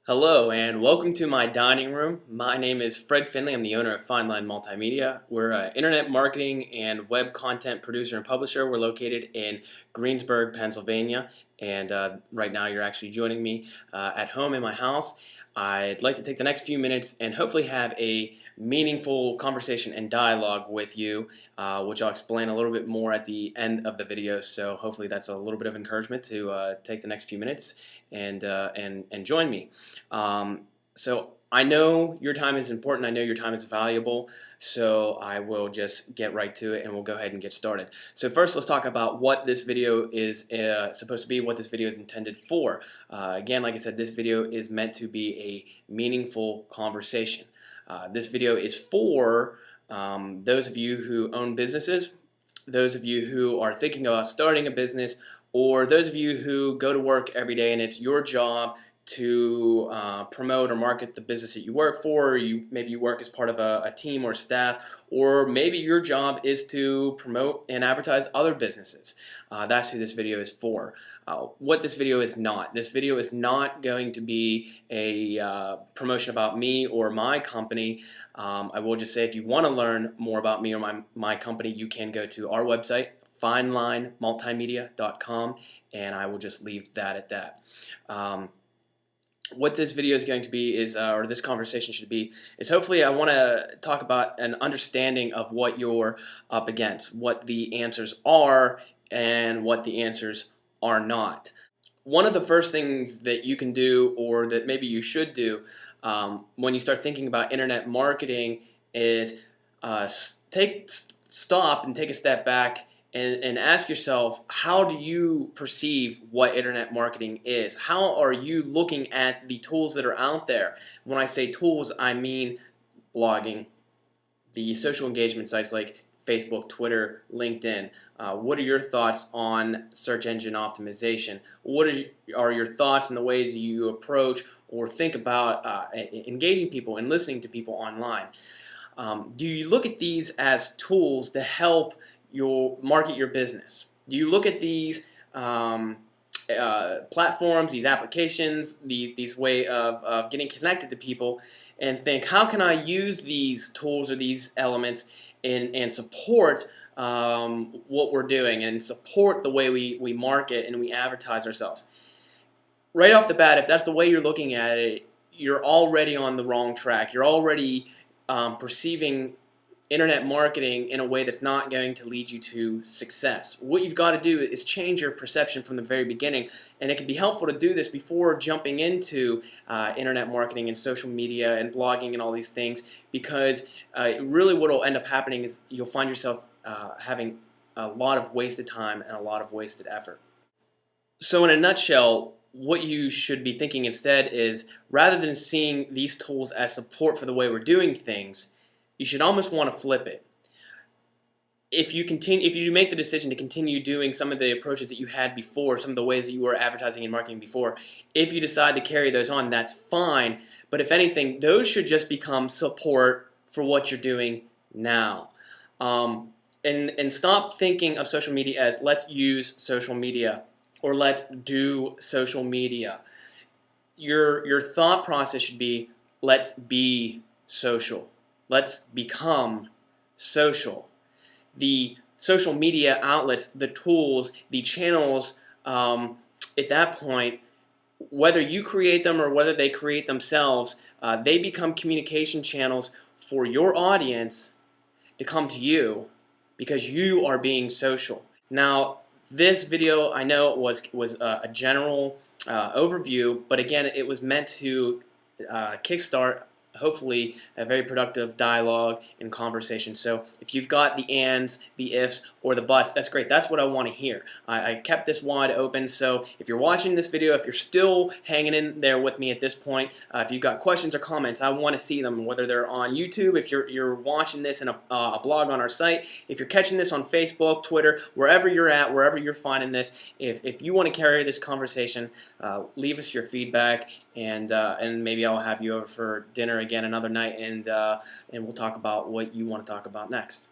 Hello and welcome to my dining room. My name is Fred Findley. I'm the owner of Fine Line Multimedia. We're an internet marketing and web content producer and publisher. We're located in Greensburg, Pennsylvania, and right now you're actually joining me at home in my house. I'd like to take the next few minutes and hopefully have a meaningful conversation and dialogue with you, which I'll explain a little bit more at the end of the video. So hopefully that's a little bit of encouragement to take the next few minutes and join me. So I know your time is important. I know your time is valuable. So I will just get right to it and we'll go ahead and get started. So first, let's talk about what this video is supposed to be, what this video is intended for. Again, like I said, this video is meant to be a meaningful conversation. This video is for those of you who own businesses, those of you who are thinking about starting a business, or those of you who go to work every day and it's your job to promote or market the business that you work for. Maybe you work as part of a team or staff, or maybe your job is to promote and advertise other businesses. That's who this video is for. What this video is not. This video is not going to be a promotion about me or my company. I will just say if you want to learn more about me or my company, you can go to our website, finelinemultimedia.com, and I will just leave that at that. What this video is going to be is, or this conversation should be, is hopefully I want to talk about an understanding of what you're up against, what the answers are, and what the answers are not. One of the first things that you can do, or that maybe you should do, when you start thinking about internet marketing is stop and take a step back and ask yourself, how do you perceive what internet marketing is? How are you looking at the tools that are out there? When I say tools, I mean blogging, the social engagement sites like Facebook, Twitter, LinkedIn. What are your thoughts on search engine optimization? What are your thoughts on the ways you approach or think about engaging people and listening to people online? Do you look at these as tools to help you market your business? Do you look at these platforms, these applications, these way of getting connected to people and think, how can I use these tools or these elements and support what we're doing and support the way we market and we advertise ourselves? Right off the bat, if that's the way you're looking at it, you're already on the wrong track. You're already perceiving internet marketing in a way that's not going to lead you to success. What you've got to do is change your perception from the very beginning, and it can be helpful to do this before jumping into internet marketing and social media and blogging and all these things, because really what will end up happening is you'll find yourself having a lot of wasted time and a lot of wasted effort. So in a nutshell, what you should be thinking instead is, rather than seeing these tools as support for the way we're doing things, you should almost want to flip it. If you make the decision to continue doing some of the approaches that you had before, some of the ways that you were advertising and marketing before, if you decide to carry those on, that's fine. But if anything, those should just become support for what you're doing now. And stop thinking of social media as let's use social media or let's do social media. Your thought process should be, let's be social. Let's become social. The social media outlets, the tools, the channels, at that point, whether you create them or whether they create themselves, they become communication channels for your audience to come to you because you are being social. Now, this video, I know, was a general overview, but again, it was meant to kickstart hopefully a very productive dialogue and conversation. So if you've got the ands, the ifs, or the buts, that's great. That's what I want to hear. I kept this wide open, so if you're watching this video, if you're still hanging in there with me at this point, if you've got questions or comments, I want to see them, whether they're on YouTube, if you're watching this in a blog on our site, if you're catching this on Facebook, Twitter, wherever you're at, wherever you're finding this, if you want to carry this conversation, leave us your feedback, and maybe I'll have you over for dinner again another night, and we'll talk about what you want to talk about next.